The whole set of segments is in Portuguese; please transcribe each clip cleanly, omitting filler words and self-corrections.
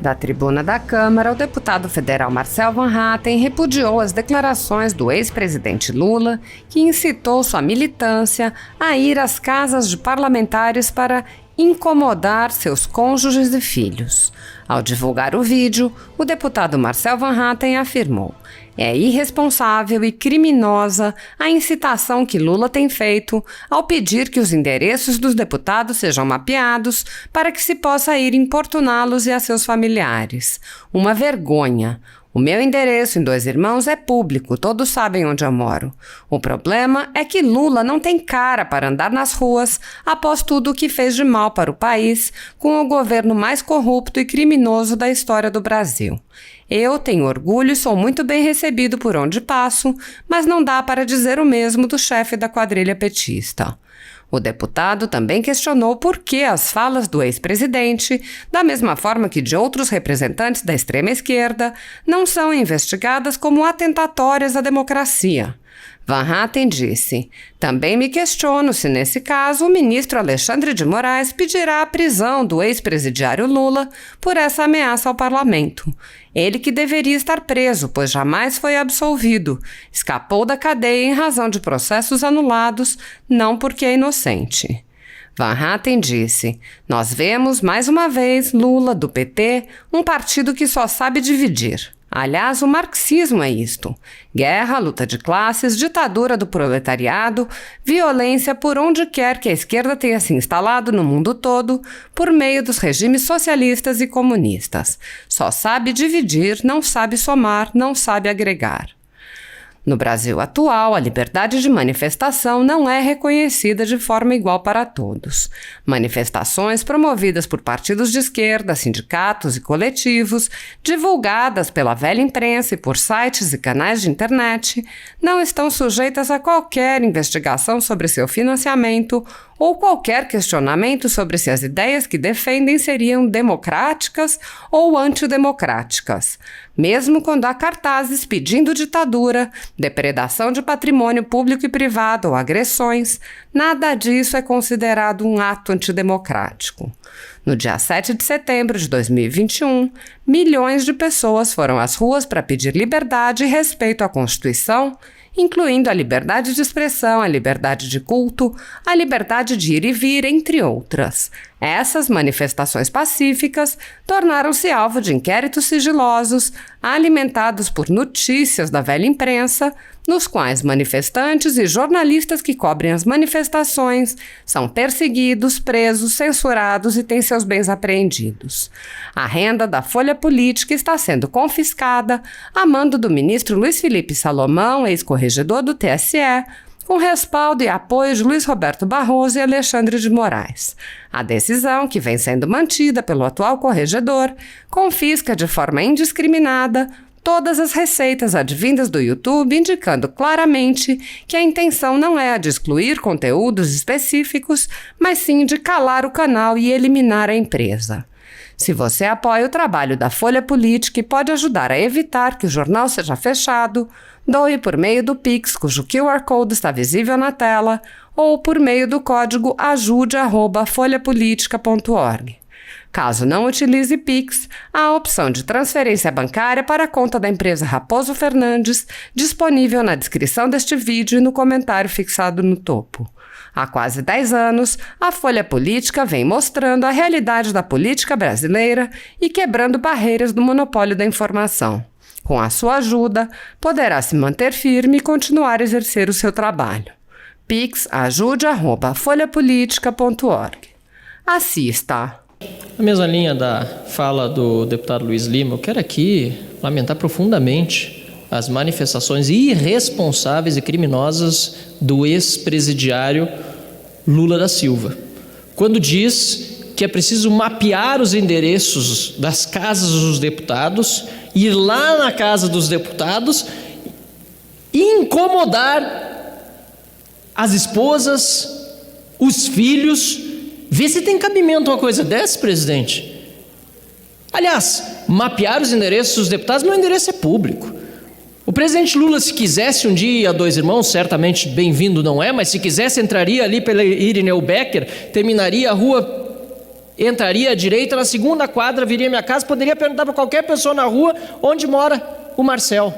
Da tribuna da Câmara, o deputado federal Marcel Van Hatten repudiou as declarações do ex-presidente Lula, que incitou sua militância a ir às casas de parlamentares para incomodar seus cônjuges e filhos. Ao divulgar o vídeo, o deputado Marcel Van Hatten afirmou: "É irresponsável e criminosa a incitação que Lula tem feito ao pedir que os endereços dos deputados sejam mapeados para que se possa ir importuná-los e a seus familiares. Uma vergonha. O meu endereço em Dois Irmãos é público, todos sabem onde eu moro. O problema é que Lula não tem cara para andar nas ruas após tudo o que fez de mal para o país com o governo mais corrupto e criminoso da história do Brasil. Eu tenho orgulho e sou muito bem recebido por onde passo, mas não dá para dizer o mesmo do chefe da quadrilha petista." O deputado também questionou por que as falas do ex-presidente, da mesma forma que de outros representantes da extrema-esquerda, não são investigadas como atentatórias à democracia. Van Hatten disse: "Também me questiono se, nesse caso, o ministro Alexandre de Moraes pedirá a prisão do ex-presidiário Lula por essa ameaça ao parlamento. Ele que deveria estar preso, pois jamais foi absolvido. Escapou da cadeia em razão de processos anulados, não porque é inocente." Van Hatten disse: "Nós vemos, mais uma vez, Lula, do PT, um partido que só sabe dividir. Aliás, o marxismo é isto: guerra, luta de classes, ditadura do proletariado, violência por onde quer que a esquerda tenha se instalado no mundo todo, por meio dos regimes socialistas e comunistas. Só sabe dividir, não sabe somar, não sabe agregar." No Brasil atual, a liberdade de manifestação não é reconhecida de forma igual para todos. Manifestações promovidas por partidos de esquerda, sindicatos e coletivos, divulgadas pela velha imprensa e por sites e canais de internet, não estão sujeitas a qualquer investigação sobre seu financiamento ou qualquer questionamento sobre se as ideias que defendem seriam democráticas ou antidemocráticas, mesmo quando há cartazes pedindo ditadura, depredação de patrimônio público e privado ou agressões. Nada disso é considerado um ato antidemocrático. No dia 7 de setembro de 2021, milhões de pessoas foram às ruas para pedir liberdade e respeito à Constituição, incluindo a liberdade de expressão, a liberdade de culto, a liberdade de ir e vir, entre outras. Essas manifestações pacíficas tornaram-se alvo de inquéritos sigilosos, alimentados por notícias da velha imprensa, nos quais manifestantes e jornalistas que cobrem as manifestações são perseguidos, presos, censurados e têm seus bens apreendidos. A renda da Folha Política está sendo confiscada a mando do ministro Luiz Felipe Salomão, ex-corregedor do TSE, com respaldo e apoio de Luiz Roberto Barroso e Alexandre de Moraes. A decisão, que vem sendo mantida pelo atual corregedor, confisca de forma indiscriminada todas as receitas advindas do YouTube, indicando claramente que a intenção não é a de excluir conteúdos específicos, mas sim de calar o canal e eliminar a empresa. Se você apoia o trabalho da Folha Política e pode ajudar a evitar que o jornal seja fechado, doe por meio do Pix, cujo QR Code está visível na tela, ou por meio do código ajude@folhapolitica.org. Caso não utilize Pix, há a opção de transferência bancária para a conta da empresa Raposo Fernandes, disponível na descrição deste vídeo e no comentário fixado no topo. Há quase 10 anos, a Folha Política vem mostrando a realidade da política brasileira e quebrando barreiras do monopólio da informação. Com a sua ajuda, poderá se manter firme e continuar a exercer o seu trabalho. Pix ajude@folhapolitica.org. Assista! Na mesma linha da fala do deputado Luiz Lima, eu quero aqui lamentar profundamente as manifestações irresponsáveis e criminosas do ex-presidiário Lula da Silva, quando diz que é preciso mapear os endereços das casas dos deputados, ir lá na casa dos deputados e incomodar as esposas, os filhos. Vê se tem cabimento uma coisa dessa, presidente. Aliás, mapear os endereços dos deputados, meu endereço é público. O presidente Lula, se quisesse um dia a Dois Irmãos, certamente bem-vindo não é, mas se quisesse entraria ali pela Irineu Becker, terminaria a rua entraria à direita, na segunda quadra viria minha casa, poderia perguntar para qualquer pessoa na rua onde mora o Marcel.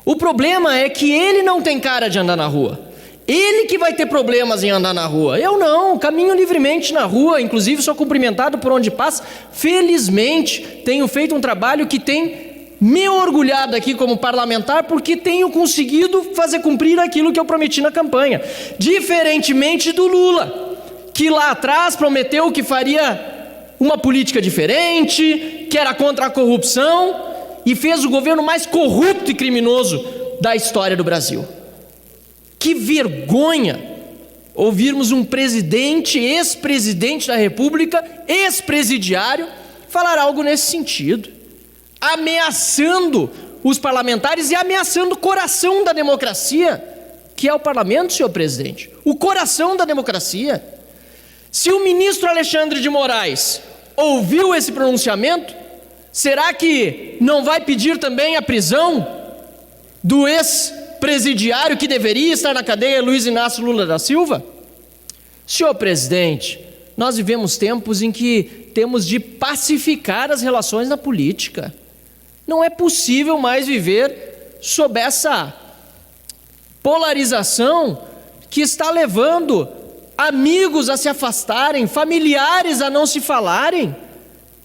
O problema é que ele não tem cara de andar na rua. Ele que vai ter problemas em andar na rua. Eu não, caminho livremente na rua, inclusive sou cumprimentado por onde passo. Felizmente, tenho feito um trabalho que tem me orgulhado aqui como parlamentar, porque tenho conseguido fazer cumprir aquilo que eu prometi na campanha. Diferentemente do Lula, que lá atrás prometeu que faria uma política diferente, que era contra a corrupção, e fez o governo mais corrupto e criminoso da história do Brasil. Que vergonha ouvirmos um presidente, ex-presidente da República, ex-presidiário, falar algo nesse sentido, ameaçando os parlamentares e ameaçando o coração da democracia, que é o parlamento, senhor presidente, o coração da democracia. Se o ministro Alexandre de Moraes ouviu esse pronunciamento, será que não vai pedir também a prisão do ex-presidiário que deveria estar na cadeia, Luiz Inácio Lula da Silva? Senhor presidente, nós vivemos tempos em que temos de pacificar as relações na política. Não é possível mais viver sob essa polarização que está levando amigos a se afastarem, familiares a não se falarem.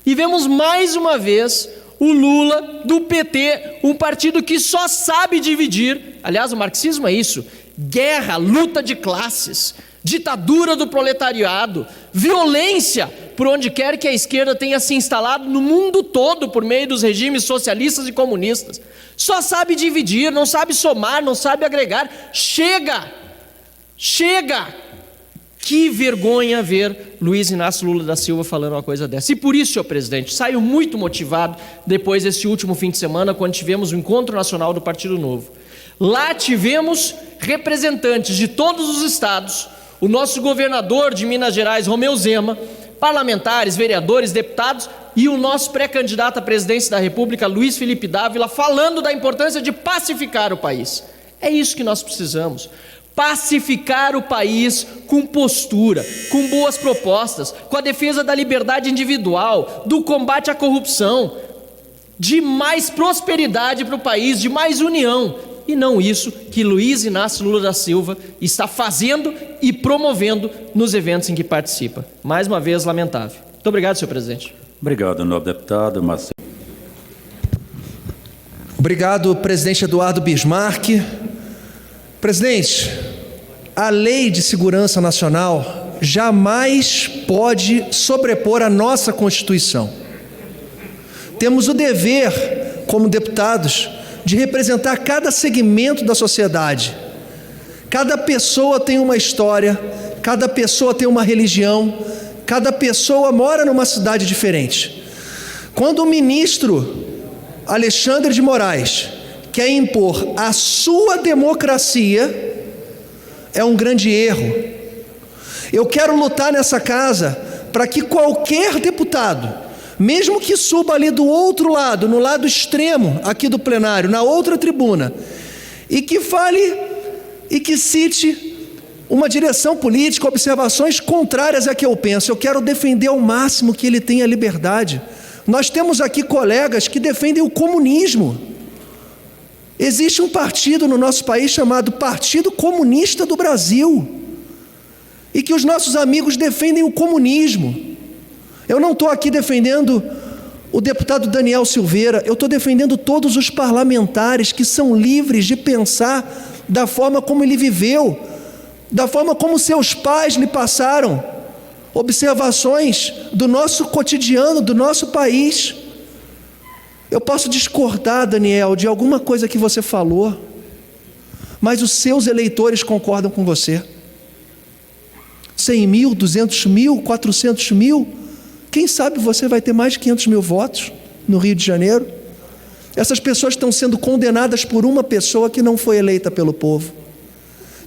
E vemos mais uma vez o Lula do PT, um partido que só sabe dividir. Aliás, o marxismo é isso: guerra, luta de classes, ditadura do proletariado, violência por onde quer que a esquerda tenha se instalado no mundo todo por meio dos regimes socialistas e comunistas. Só sabe dividir, não sabe somar, não sabe agregar. Chega! Chega! Que vergonha ver Luiz Inácio Lula da Silva falando uma coisa dessa. E por isso, senhor presidente, saio muito motivado depois desse último fim de semana, quando tivemos o Encontro Nacional do Partido Novo. Lá tivemos representantes de todos os estados, o nosso governador de Minas Gerais, Romeu Zema, parlamentares, vereadores, deputados, e o nosso pré-candidato à presidência da República, Luiz Felipe Dávila, falando da importância de pacificar o país. É isso que nós precisamos. Pacificar o país com postura, com boas propostas, com a defesa da liberdade individual, do combate à corrupção, de mais prosperidade para o país, de mais união, e não isso que Luiz Inácio Lula da Silva está fazendo e promovendo nos eventos em que participa. Mais uma vez, lamentável. Muito obrigado, senhor presidente. Obrigado, nobre deputado Marcel. Obrigado, presidente Eduardo Bismarck. Presidente, a Lei de Segurança Nacional jamais pode sobrepor a nossa Constituição. Temos o dever, como deputados, de representar cada segmento da sociedade. Cada pessoa tem uma história, cada pessoa tem uma religião, cada pessoa mora numa cidade diferente. Quando o ministro Alexandre de Moraes quer impor a sua democracia, é um grande erro. Eu quero lutar nessa casa para que qualquer deputado, mesmo que suba ali do outro lado, no lado extremo aqui do plenário, na outra tribuna, e que fale e que cite uma direção política, observações contrárias à que eu penso. Eu quero defender ao máximo que ele tenha liberdade. Nós temos aqui colegas que defendem o comunismo. Existe um partido no nosso país chamado Partido Comunista do Brasil, e que os nossos amigos defendem o comunismo. Eu não estou aqui defendendo o deputado Daniel Silveira, eu estou defendendo todos os parlamentares que são livres de pensar da forma como ele viveu, da forma como seus pais lhe passaram observações do nosso cotidiano, do nosso país. Eu posso discordar, Daniel, de alguma coisa que você falou, mas os seus eleitores concordam com você. 100 mil, 200 mil, 400 mil, quem sabe você vai ter mais de 500 mil votos no Rio de Janeiro. Essas pessoas estão sendo condenadas por uma pessoa que não foi eleita pelo povo.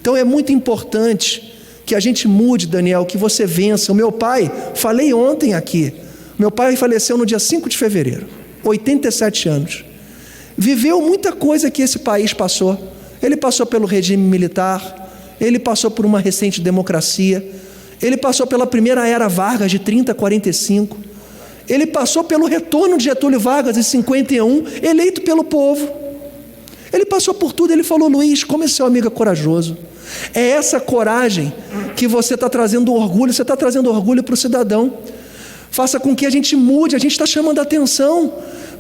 Então é muito importante que a gente mude, Daniel, que você vença. O meu pai, falei ontem aqui, meu pai faleceu no dia 5 de fevereiro, 87 anos. Viveu muita coisa que esse país passou. Ele passou pelo regime militar, ele passou por uma recente democracia. Ele passou pela primeira era Vargas, de 30 a 45. Ele passou pelo retorno de Getúlio Vargas, em 51, eleito pelo povo. Ele passou por tudo. Ele falou: Luiz, como esse seu amigo é corajoso. É essa coragem que você está trazendo orgulho. Você está trazendo orgulho para o cidadão. Faça com que a gente mude. A gente está chamando a atenção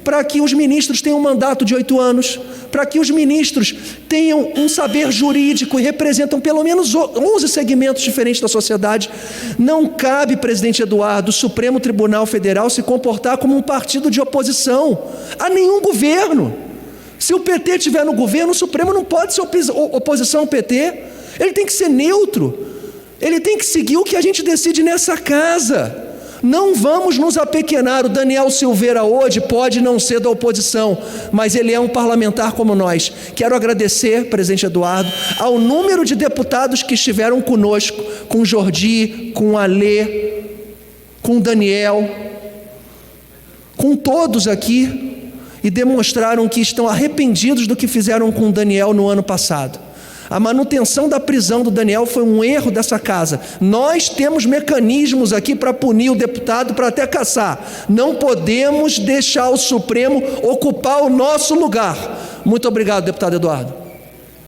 para que os ministros tenham um mandato de 8 anos, para que os ministros tenham um saber jurídico e representam pelo menos 11 segmentos diferentes da sociedade. Não cabe, presidente Eduardo, o Supremo Tribunal Federal se comportar como um partido de oposição a nenhum governo. Se o PT estiver no governo, o Supremo não pode ser oposição ao PT. Ele tem que ser neutro. Ele tem que seguir o que a gente decide nessa casa. Não vamos nos apequenar. O Daniel Silveira hoje pode não ser da oposição, mas ele é um parlamentar como nós. Quero agradecer, presidente Eduardo, ao número de deputados que estiveram conosco, com o Jordi, com o Alê, com o Daniel, com todos aqui, e demonstraram que estão arrependidos do que fizeram com o Daniel no ano passado. A manutenção da prisão do Daniel foi um erro dessa casa. Nós temos mecanismos aqui para punir o deputado, para até caçar. Não podemos deixar o Supremo ocupar o nosso lugar. Muito obrigado, deputado Eduardo.